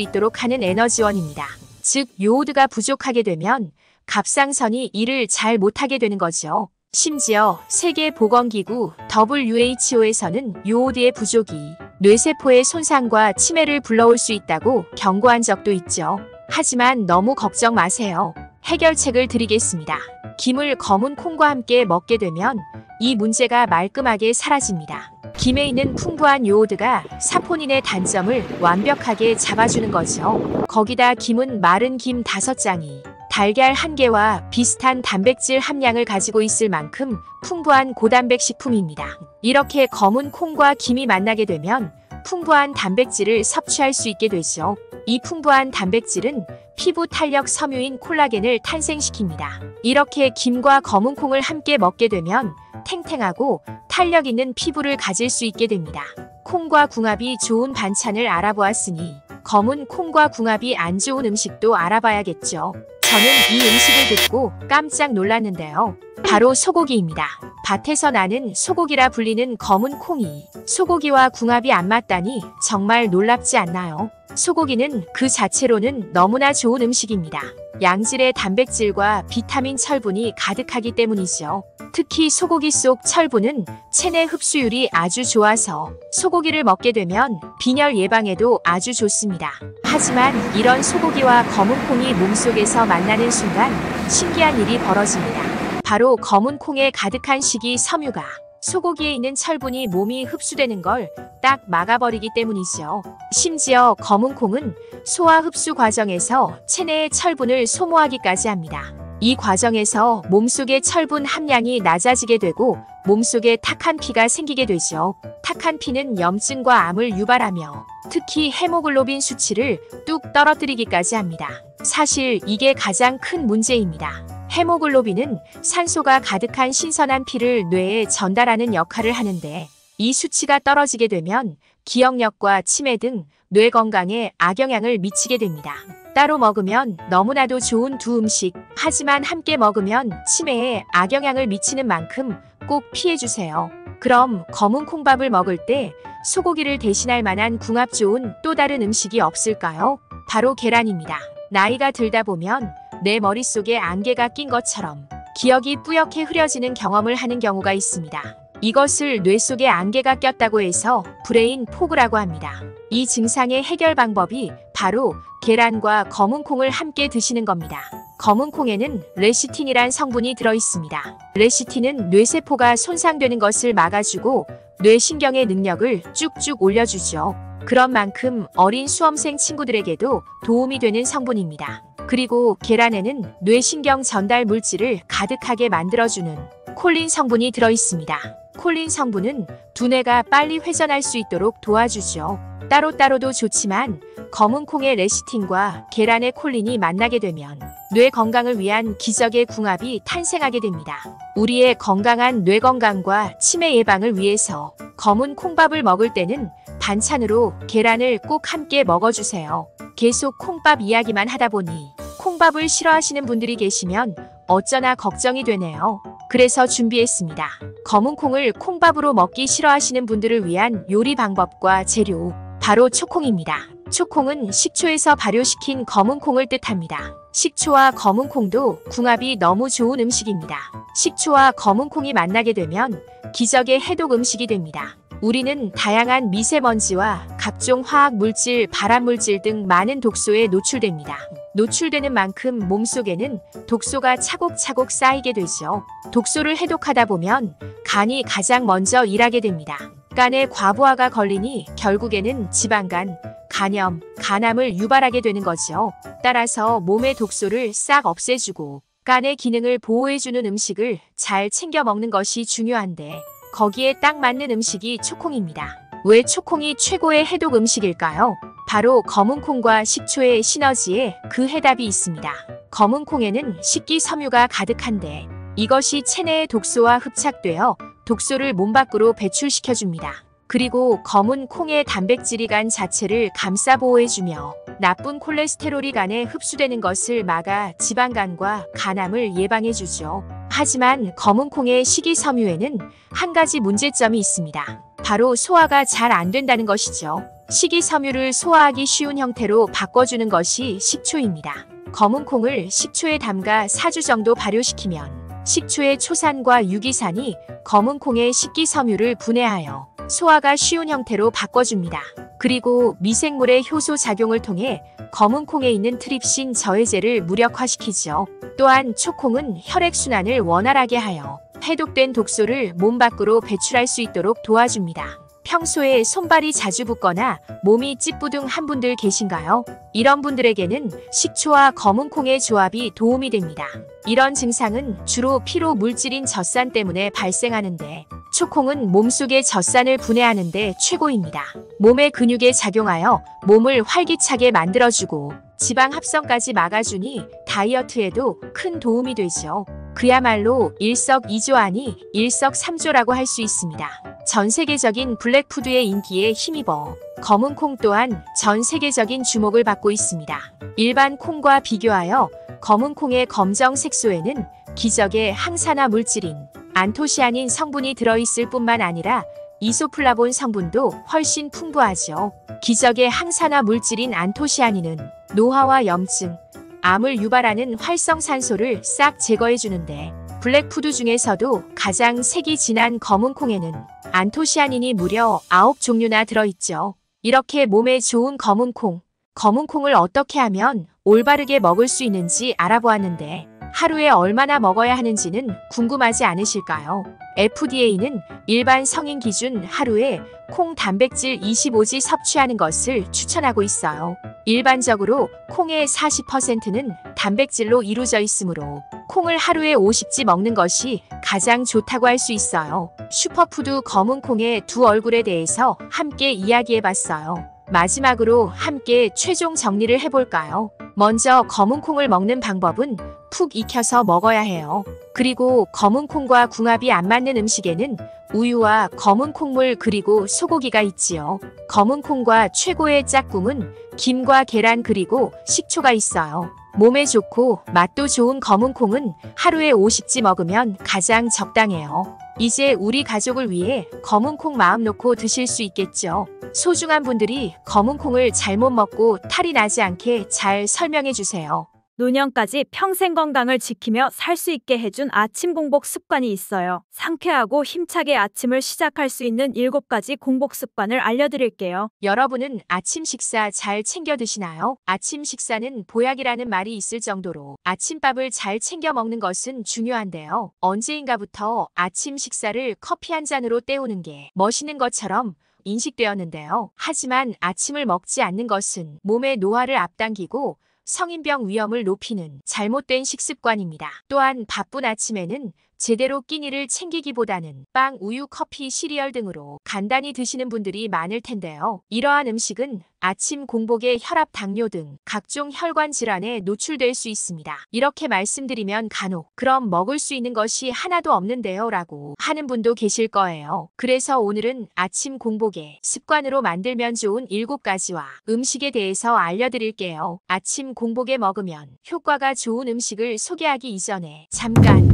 있도록 하는 에너지원입니다. 즉 요오드가 부족하게 되면 갑상선이 일을 잘 못하게 되는 거죠. 심지어 세계보건기구 WHO에서는 요오드의 부족이 뇌세포의 손상과 치매를 불러올 수 있다고 경고한 적도 있죠. 하지만 너무 걱정 마세요. 해결책을 드리겠습니다. 김을 검은 콩과 함께 먹게 되면 이 문제가 말끔하게 사라집니다. 김에 있는 풍부한 요오드가 사포닌의 단점을 완벽하게 잡아주는 거죠. 거기다 김은 마른 김 5장이 달걀 1개와 비슷한 단백질 함량을 가지고 있을 만큼 풍부한 고단백 식품입니다. 이렇게 검은 콩과 김이 만나게 되면 풍부한 단백질을 섭취할 수 있게 되죠. 이 풍부한 단백질은 피부 탄력 섬유인 콜라겐을 탄생시킵니다. 이렇게 김과 검은 콩을 함께 먹게 되면 탱탱하고 탄력 있는 피부를 가질 수 있게 됩니다. 콩과 궁합이 좋은 반찬을 알아보았으니 검은 콩과 궁합이 안 좋은 음식도 알아봐야겠죠. 저는 이 음식을 듣고 깜짝 놀랐는데요. 바로 소고기입니다. 밭에서 나는 소고기라 불리는 검은 콩이 소고기와 궁합이 안 맞다니 정말 놀랍지 않나요? 소고기는 그 자체로는 너무나 좋은 음식입니다. 양질의 단백질과 비타민 철분이 가득하기 때문이죠. 특히 소고기 속 철분은 체내 흡수율이 아주 좋아서 소고기를 먹게 되면 빈혈 예방에도 아주 좋습니다. 하지만 이런 소고기와 검은 콩이 몸속에서 만나는 순간 신기한 일이 벌어집니다. 바로 검은 콩에 가득한 식이섬유가 소고기에 있는 철분이 몸이 흡수되는 걸 딱 막아버리기 때문이죠. 심지어 검은 콩은 소화 흡수 과정에서 체내의 철분을 소모하기까지 합니다. 이 과정에서 몸속의 철분 함량이 낮아지게 되고 몸속에 탁한 피가 생기게 되죠. 탁한 피는 염증과 암을 유발하며 특히 헤모글로빈 수치를 뚝 떨어뜨리기까지 합니다. 사실 이게 가장 큰 문제입니다. 헤모글로빈은 산소가 가득한 신선한 피를 뇌에 전달하는 역할을 하는데 이 수치가 떨어지게 되면 기억력과 치매 등 뇌 건강에 악영향을 미치게 됩니다. 따로 먹으면 너무나도 좋은 두 음식, 하지만 함께 먹으면 치매에 악영향을 미치는 만큼 꼭 피해주세요. 그럼 검은 콩밥을 먹을 때 소고기를 대신할 만한 궁합 좋은 또 다른 음식이 없을까요? 바로 계란입니다. 나이가 들다 보면 내 머릿속에 안개가 낀 것처럼 기억이 뿌옇게 흐려지는 경험을 하는 경우가 있습니다. 이것을 뇌 속에 안개가 꼈다고 해서 브레인 포그라고 합니다. 이 증상의 해결 방법이 바로 계란과 검은 콩을 함께 드시는 겁니다. 검은 콩에는 레시틴이란 성분이 들어있습니다. 레시틴은 뇌세포가 손상되는 것을 막아주고 뇌신경의 능력을 쭉쭉 올려주죠. 그런 만큼 어린 수험생 친구들에게도 도움이 되는 성분입니다. 그리고 계란에는 뇌신경 전달 물질을 가득하게 만들어주는 콜린 성분이 들어있습니다. 콜린 성분은 두뇌가 빨리 회전할 수 있도록 도와주죠. 따로따로도 좋지만 검은 콩의 레시틴과 계란의 콜린이 만나게 되면 뇌 건강을 위한 기적의 궁합이 탄생하게 됩니다. 우리의 건강한 뇌 건강과 치매 예방을 위해서 검은 콩밥을 먹을 때는 반찬으로 계란을 꼭 함께 먹어주세요. 계속 콩밥 이야기만 하다 보니 콩밥을 싫어하시는 분들이 계시면 어쩌나 걱정이 되네요. 그래서 준비했습니다. 검은 콩을 콩밥으로 먹기 싫어하시는 분들을 위한 요리 방법과 재료, 바로 초콩입니다. 초콩은 식초에서 발효시킨 검은 콩을 뜻합니다. 식초와 검은 콩도 궁합이 너무 좋은 음식입니다. 식초와 검은 콩이 만나게 되면 기적의 해독 음식이 됩니다. 우리는 다양한 미세먼지와 각종 화학 물질, 발암 물질 등 많은 독소에 노출됩니다. 노출되는 만큼 몸속에는 독소가 차곡차곡 쌓이게 되죠. 독소를 해독하다 보면 간이 가장 먼저 일하게 됩니다. 간에 과부하가 걸리니 결국에는 지방간, 간염, 간암을 유발하게 되는 거죠. 따라서 몸의 독소를 싹 없애주고 간의 기능을 보호해주는 음식을 잘 챙겨 먹는 것이 중요한데 거기에 딱 맞는 음식이 초콩입니다. 왜 초콩이 최고의 해독 음식일까요? 바로 검은 콩과 식초의 시너지에 그 해답이 있습니다. 검은 콩에는 식기섬유가 가득한데 이것이 체내의 독소와 흡착되어 독소를 몸 밖으로 배출시켜줍니다. 그리고 검은 콩의 단백질이 간 자체를 감싸 보호해주며 나쁜 콜레스테롤이 간에 흡수되는 것을 막아 지방간과 간암을 예방해주죠. 하지만 검은 콩의 식이섬유에는 한 가지 문제점이 있습니다. 바로 소화가 잘 안 된다는 것이죠. 식이섬유를 소화하기 쉬운 형태로 바꿔주는 것이 식초입니다. 검은 콩을 식초에 담가 4주 정도 발효시키면 식초의 초산과 유기산이 검은 콩의 식기섬유를 분해하여 소화가 쉬운 형태로 바꿔줍니다. 그리고 미생물의 효소 작용을 통해 검은 콩에 있는 트립신 저해제를 무력화시키죠. 또한 초콩은 혈액순환을 원활하게 하여 해독된 독소를 몸 밖으로 배출할 수 있도록 도와줍니다. 평소에 손발이 자주 붓거나 몸이 찌뿌둥한 분들 계신가요? 이런 분들에게는 식초와 검은 콩의 조합이 도움이 됩니다. 이런 증상은 주로 피로 물질인 젖산 때문에 발생하는데 초콩은 몸속의 젖산을 분해하는 데 최고입니다. 몸의 근육에 작용하여 몸을 활기차게 만들어주고 지방 합성까지 막아주니 다이어트에도 큰 도움이 되죠. 그야말로 일석이조 아니 일석삼조라고 할 수 있습니다. 전 세계적인 블랙푸드의 인기에 힘입어 검은 콩 또한 전 세계적인 주목을 받고 있습니다. 일반 콩과 비교하여 검은 콩의 검정 색소에는 기적의 항산화 물질인 안토시아닌 성분이 들어있을 뿐만 아니라 이소플라본 성분도 훨씬 풍부하죠. 기적의 항산화 물질인 안토시아닌은 노화와 염증, 암을 유발하는 활성산소를 싹 제거해주는데 블랙푸드 중에서도 가장 색이 진한 검은 콩에는 안토시아닌이 무려 9종류나 들어있죠. 이렇게 몸에 좋은 검은 콩을 어떻게 하면 올바르게 먹을 수 있는지 알아보았는데 하루에 얼마나 먹어야 하는지는 궁금하지 않으실까요? FDA는 일반 성인 기준 하루에 콩 단백질 25지 섭취하는 것을 추천하고 있어요. 일반적으로 콩의 40%는 단백질로 이루어져 있으므로 콩을 하루에 50지 먹는 것이 가장 좋다고 할 수 있어요. 슈퍼푸드 검은 콩의 두 얼굴에 대해서 함께 이야기해봤어요. 마지막으로 함께 최종 정리를 해볼까요? 먼저 검은 콩을 먹는 방법은 푹 익혀서 먹어야 해요. 그리고 검은 콩과 궁합이 안 맞는 음식에는 우유와 검은 콩물 그리고 소고기가 있지요. 검은 콩과 최고의 짝꿍은 김과 계란 그리고 식초가 있어요. 몸에 좋고 맛도 좋은 검은 콩은 하루에 50지 먹으면 가장 적당해요. 이제 우리 가족을 위해 검은 콩 마음 놓고 드실 수 있겠죠. 소중한 분들이 검은 콩을 잘못 먹고 탈이 나지 않게 잘 설명해 주세요.
노년까지 평생 건강을 지키며 살 수 있게 해준 아침 공복 습관이 있어요. 상쾌하고 힘차게 아침을 시작할 수 있는 7가지 공복 습관을 알려드릴게요.
여러분은 아침 식사 잘 챙겨 드시나요? 아침 식사는 보약이라는 말이 있을 정도로 아침밥을 잘 챙겨 먹는 것은 중요한데요. 언제인가부터 아침 식사를 커피 한 잔으로 때우는 게 멋있는 것처럼 인식되었는데요. 하지만 아침을 먹지 않는 것은 몸의 노화를 앞당기고 성인병 위험을 높이는 잘못된 식습관입니다. 또한 바쁜 아침에는 제대로 끼니를 챙기기보다는 빵, 우유, 커피, 시리얼 등으로 간단히 드시는 분들이 많을 텐데요. 이러한 음식은 아침 공복에 혈압, 당뇨 등 각종 혈관 질환에 노출될 수 있습니다. 이렇게 말씀드리면 간혹 그럼 먹을 수 있는 것이 하나도 없는데요 라고 하는 분도 계실 거예요. 그래서 오늘은 아침 공복에 습관으로 만들면 좋은 7가지와 음식에 대해서 알려드릴게요. 아침 공복에 먹으면 효과가 좋은 음식을 소개하기 이전에 잠깐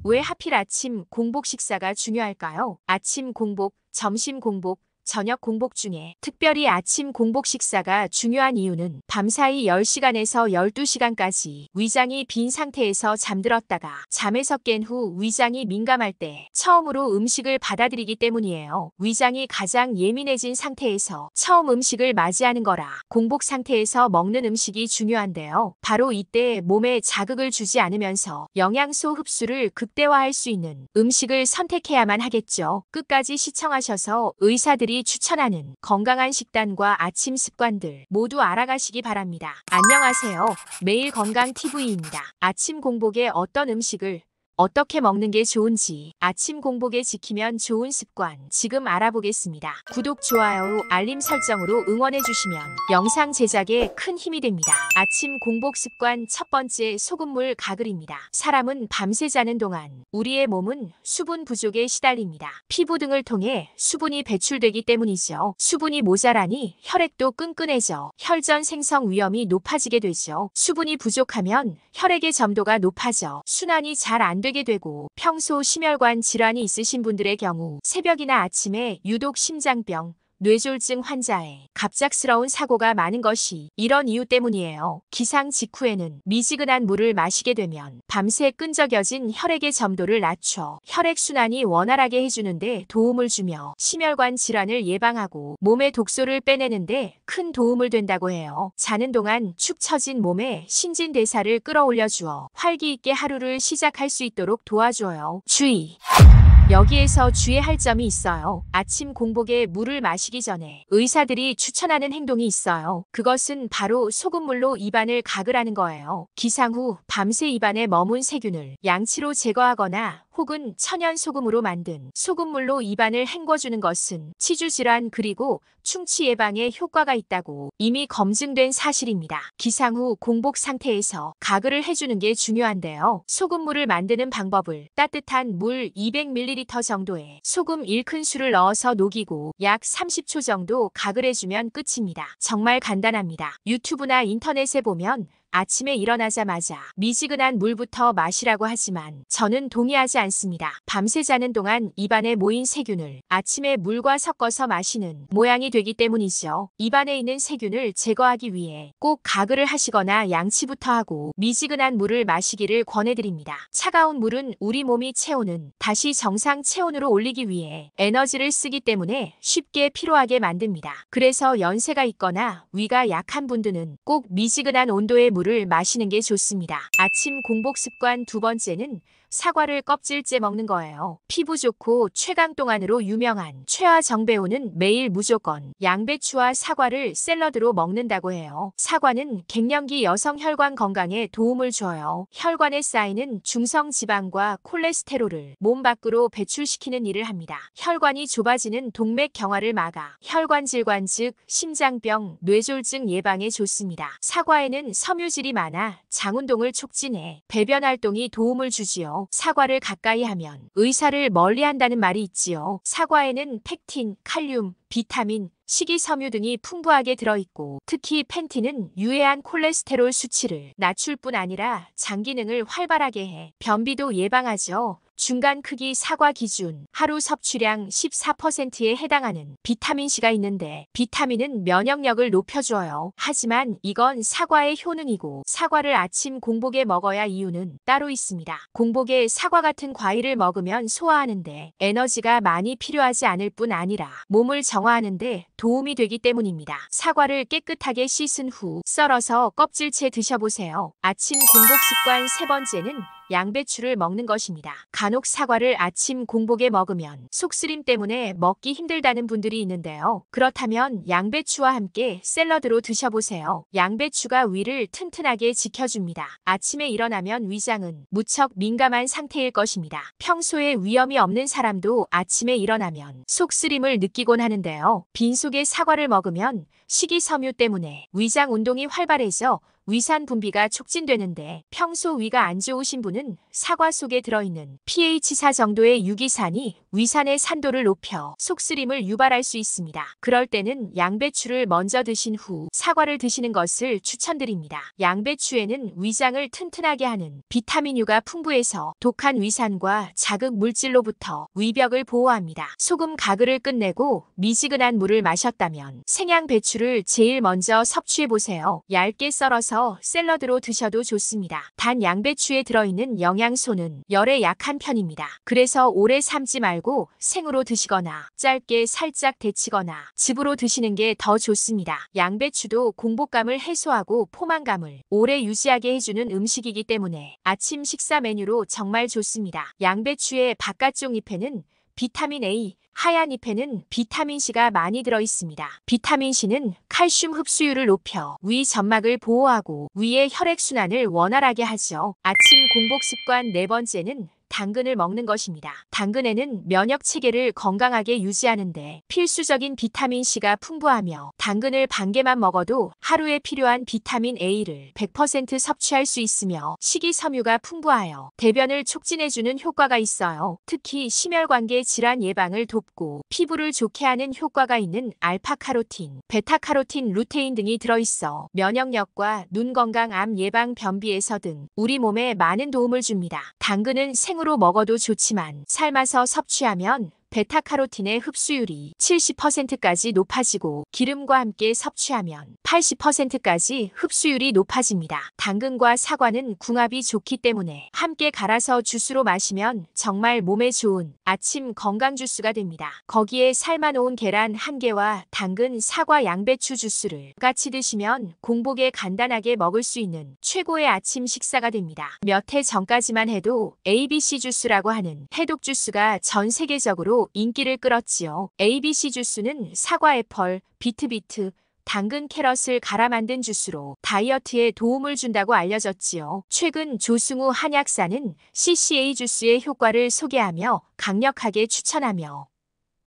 왜 하필 아침 공복 식사가 중요할까요? 아침 공복, 점심 공복, 저녁 공복 중에 특별히 아침 공복 식사가 중요한 이유는 밤사이 10시간에서 12시간까지 위장이 빈 상태에서 잠들었다가 잠에서 깬 후 위장이 민감할 때 처음으로 음식을 받아들이기 때문이에요. 위장이 가장 예민해진 상태에서 처음 음식을 맞이하는 거라 공복 상태에서 먹는 음식이 중요한데요. 바로 이때 몸에 자극을 주지 않으면서 영양소 흡수를 극대화할 수 있는 음식을 선택해야만 하겠죠. 끝까지 시청하셔서 의사들이 추천하는 건강한 식단과 아침 습관들 모두 알아가시기 바랍니다. 안녕하세요. 매일 건강 TV입니다. 아침 공복에 어떤 음식을 어떻게 먹는 게 좋은지 아침 공복에 지키면 좋은 습관 지금 알아보겠습니다. 구독, 좋아요, 알림 설정으로 응원해주시면 영상 제작에 큰 힘이 됩니다. 아침 공복 습관 첫 번째 소금물 가글입니다. 사람은 밤새 자는 동안 우리의 몸은 수분 부족에 시달립니다. 피부 등을 통해 수분이 배출되기 때문이죠. 수분이 모자라니 혈액도 끈끈해져 혈전 생성 위험이 높아지게 되죠. 수분이 부족하면 혈액의 점도가 높아져 순환이 잘 안 되게 되고 평소 심혈관 질환이 있으신 분들의 경우 새벽이나 아침에 유독 심장병, 뇌졸중 환자의 갑작스러운 사고가 많은 것이 이런 이유 때문이에요. 기상 직후에는 미지근한 물을 마시게 되면 밤새 끈적여진 혈액의 점도를 낮춰 혈액순환이 원활하게 해주는데 도움을 주며 심혈관 질환을 예방하고 몸의 독소를 빼내는데 큰 도움을 된다고 해요. 자는 동안 축 처진 몸에 신진대사를 끌어올려주어 활기 있게 하루를 시작할 수 있도록 도와줘요. 주의! 여기에서 주의할 점이 있어요. 아침 공복에 물을 마시기 전에 의사들이 추천하는 행동이 있어요. 그것은 바로 소금물로 입안을 가글하는 거예요. 기상 후 밤새 입안에 머문 세균을 양치로 제거하거나 혹은 천연 소금으로 만든 소금물로 입안을 헹궈주는 것은 치주 질환 그리고 충치 예방에 효과가 있다고 이미 검증된 사실입니다. 기상 후 공복 상태에서 가글을 해주는 게 중요한데요. 소금물을 만드는 방법을 따뜻한 물 200ml 정도에 소금 1큰술을 넣어서 녹이고 약 30초 정도 가글해주면 끝입니다. 정말 간단합니다. 유튜브나 인터넷에 보면 아침에 일어나자마자 미지근한 물부터 마시라고 하지만 저는 동의하지 않습니다. 밤새 자는 동안 입안에 모인 세균을 아침에 물과 섞어서 마시는 모양이 되기 때문이죠. 입안에 있는 세균을 제거하기 위해 꼭 가글을 하시거나 양치부터 하고 미지근한 물을 마시기를 권해드립니다. 차가운 물은 우리 몸이 체온은 다시 정상 체온으로 올리기 위해 에너지를 쓰기 때문에 쉽게 피로하게 만듭니다. 그래서 연세가 있거나 위가 약한 분들은 꼭 미지근한 온도의 물을 마시는 게 좋습니다. 아침 공복 습관 두 번째는 사과를 껍질째 먹는 거예요. 피부 좋고 최강동안으로 유명한 최하정배우는 매일 무조건 양배추와 사과를 샐러드로 먹는다고 해요. 사과는 갱년기 여성 혈관 건강에 도움을 줘요. 혈관에 쌓이는 중성 지방과 콜레스테롤을 몸 밖으로 배출시키는 일을 합니다. 혈관이 좁아지는 동맥 경화를 막아 혈관 질환 즉 심장병, 뇌졸중 예방에 좋습니다. 사과에는 섬유질이 많아 장운동을 촉진해 배변 활동이 도움을 주지요. 사과를 가까이 하면 의사를 멀리한다는 말이 있지요. 사과에는 펙틴, 칼륨, 비타민, 식이섬유 등이 풍부하게 들어있고 특히 펜틴은 유해한 콜레스테롤 수치를 낮출 뿐 아니라 장 기능을 활발하게 해 변비도 예방하죠. 중간 크기 사과 기준 하루 섭취량 14%에 해당하는 비타민C가 있는데 비타민은 면역력을 높여줘요. 하지만 이건 사과의 효능이고 사과를 아침 공복에 먹어야 이유는 따로 있습니다. 공복에 사과 같은 과일을 먹으면 소화하는데 에너지가 많이 필요하지 않을 뿐 아니라 몸을 정화하는데 도움이 되기 때문입니다. 사과를 깨끗하게 씻은 후 썰어서 껍질째 드셔보세요. 아침 공복 습관 세 번째는 양배추를 먹는 것입니다. 간혹 사과를 아침 공복에 먹으면 속쓰림 때문에 먹기 힘들다는 분들이 있는데요. 그렇다면 양배추와 함께 샐러드로 드셔보세요. 양배추가 위를 튼튼하게 지켜줍니다. 아침에 일어나면 위장은 무척 민감한 상태일 것입니다. 평소에 위염이 없는 사람도 아침에 일어나면 속쓰림을 느끼곤 하는데요. 빈속에 사과를 먹으면 식이섬유 때문에 위장 운동이 활발해져 위산 분비가 촉진되는데 평소 위가 안 좋으신 분은 사과 속에 들어있는 pH 4 정도의 유기산이 위산의 산도를 높여 속쓰림을 유발할 수 있습니다. 그럴 때는 양배추를 먼저 드신 후 사과를 드시는 것을 추천드립니다. 양배추에는 위장을 튼튼하게 하는 비타민 U가 풍부해서 독한 위산과 자극 물질로부터 위벽을 보호합니다. 소금 가글을 끝내고 미지근한 물을 마셨다면 생양배추를 제일 먼저 섭취해보세요. 얇게 썰어서 샐러드로 드셔도 좋습니다. 단 양배추에 들어있는 영양소는 열에 약한 편입니다. 그래서 오래 삶지 말고 생으로 드시거나 짧게 살짝 데치거나 즙으로 드시는 게 더 좋습니다. 양배추도 공복감을 해소하고 포만감을 오래 유지하게 해주는 음식이기 때문에 아침 식사 메뉴로 정말 좋습니다. 양배추의 바깥쪽 잎에는 비타민 A, 하얀 잎에는 비타민C가 많이 들어있습니다. 비타민C는 칼슘 흡수율을 높여 위 점막을 보호하고 위의 혈액순환을 원활하게 하죠. 아침 공복 습관 네 번째는 당근을 먹는 것입니다. 당근에는 면역 체계를 건강하게 유지하는데 필수적인 비타민C가 풍부하며 당근을 반 개만 먹어도 하루에 필요한 비타민 A를 100% 섭취할 수 있으며 식이섬유가 풍부하여 대변을 촉진해주는 효과가 있어요. 특히 심혈관계 질환 예방을 돕고 피부를 좋게 하는 효과가 있는 알파카로틴, 베타카로틴, 루테인 등이 들어있어 면역력과 눈 건강, 암 예방, 변비에서 등 우리 몸에 많은 도움을 줍니다. 당근은 생으로 먹어도 좋지만 삶아서 섭취하면 베타카로틴의 흡수율이 70%까지 높아지고 기름과 함께 섭취하면 80%까지 흡수율이 높아집니다. 당근과 사과는 궁합이 좋기 때문에 함께 갈아서 주스로 마시면 정말 몸에 좋은 아침 건강 주스가 됩니다. 거기에 삶아놓은 계란 1개와 당근, 사과, 양배추 주스를 같이 드시면 공복에 간단하게 먹을 수 있는 최고의 아침 식사가 됩니다. 몇 해 전까지만 해도 ABC 주스라고 하는 해독 주스가 전 세계적으로 인기를 끌었지요. ABC 주스는 사과, 애플, 비트, 당근, 캐럿을 갈아 만든 주스로 다이어트에 도움을 준다고 알려졌지요. 최근 조승우 한약사는 CCA 주스의 효과를 소개하며 강력하게 추천하며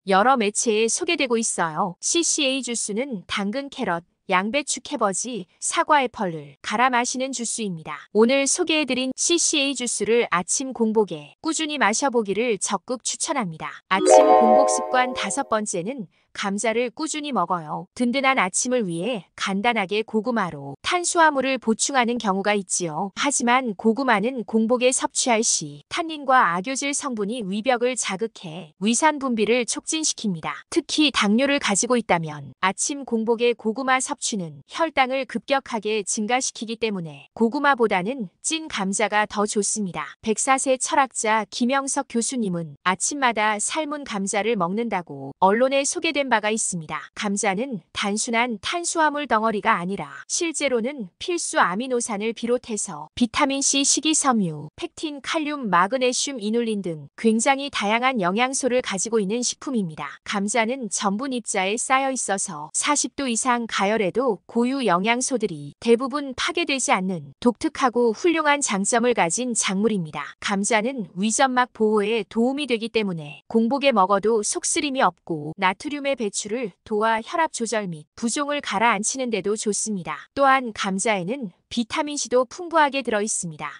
여러 매체에 소개되고 있어요. CCA 주스는 당근, 캐럿, 양배추, 캐버지, 사과, 애플을 갈아 마시는 주스입니다. 오늘 소개해드린 CCA 주스를 아침 공복에 꾸준히 마셔보기를 적극 추천합니다. 아침 공복 습관 다섯 번째는 감자를 꾸준히 먹어요. 든든한 아침을 위해 간단하게 고구마로 탄수화물을 보충하는 경우가 있지요. 하지만 고구마는 공복에 섭취할 시 탄닌과 악효질 성분이 위벽을 자극해 위산 분비를 촉진시킵니다. 특히 당뇨를 가지고 있다면 아침 공복의 고구마 섭취는 혈당을 급격하게 증가시키기 때문에 고구마보다는 찐 감자가 더 좋습니다. 104세 철학자 김영석 교수님은 아침마다 삶은 감자를 먹는다고 언론에 소개된 바가 있습니다. 감자는 단순한 탄수화물 덩어리가 아니라 실제로는 필수 아미노산을 비롯해서 비타민C, 식이섬유, 펙틴, 칼륨, 마그네슘, 이눌린 등 굉장히 다양한 영양소를 가지고 있는 식품입니다. 감자는 전분 입자에 쌓여 있어서 40도 이상 가열에도 고유 영양소들이 대부분 파괴되지 않는 독특하고 훌륭한 장점을 가진 작물입니다. 감자는 위점막 보호에 도움이 되기 때문에 공복에 먹어도 속쓰림이 없고 나트륨의 배출을 도와 혈압 조절 및 부종을 가라앉히는 데도 좋습니다. 또한 감자에는 비타민C도 풍부하게 들어있습니다.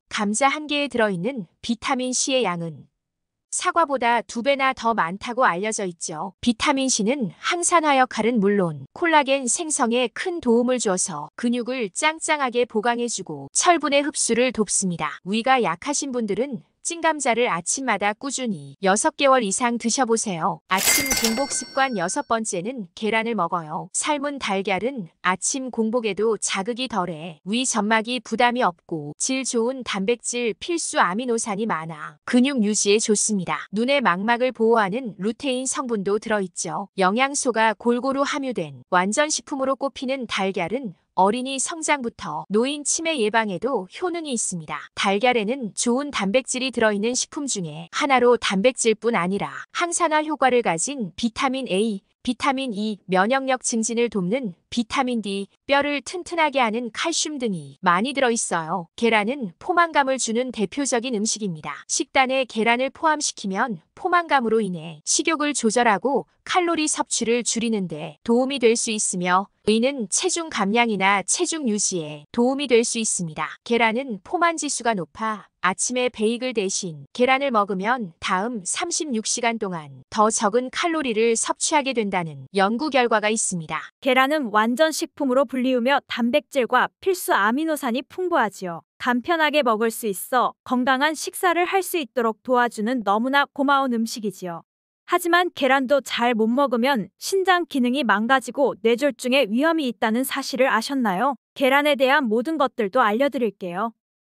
감자 한 개에 들어있는 비타민C의 양은 사과보다 2배나 더 많다고 알려져 있죠. 비타민C는 항산화 역할은 물론 콜라겐 생성에 큰 도움을 줘서 근육을 짱짱하게 보강해주고 철분의 흡수를 돕습니다. 위가 약하신 분들은 찐감자를 아침마다 꾸준히 6개월 이상 드셔보세요. 아침 공복 습관 6번째는 계란을 먹어요. 삶은 달걀은 아침 공복에도 자극이 덜해 위 점막이 부담이 없고 질 좋은 단백질 필수 아미노산이 많아 근육 유지에 좋습니다. 눈의 망막을 보호하는 루테인 성분도 들어있죠. 영양소가 골고루 함유된 완전식품으로 꼽히는 달걀은 어린이 성장부터 노인 치매 예방에도 효능이 있습니다. 달걀에는 좋은 단백질이 들어있는 식품 중에 하나로 단백질뿐 아니라 항산화 효과를 가진 비타민 A, 비타민 E, 면역력 증진을 돕는 비타민 D, 뼈를 튼튼하게 하는 칼슘 등이 많이 들어있어요. 계란은 포만감을 주는 대표적인 음식입니다. 식단에 계란을 포함시키면 포만감으로 인해 식욕을 조절하고 칼로리 섭취를 줄이는데 도움이 될 수 있으며 의는 체중 감량이나 체중 유지에 도움이 될 수 있습니다. 계란은 포만 지수가 높아 아침에 베이글 대신 계란을 먹으면 다음 36시간 동안 더 적은 칼로리를 섭취하게 된다는 연구 결과가 있습니다.
계란은 완전 식품으로 불리우며 단백질과 필수 아미노산이 풍부하지요. 간편하게 먹을 수 있어 건강한 식사를 할 수 있도록 도와주는 너무나 고마운 음식이지요. 하지만 계란도 잘 못 먹으면 신장 기능이 망가지고 뇌졸중의 위험이 있다는 사실을 아셨나요? 계란에 대한 모든 것들도 알려드릴게요.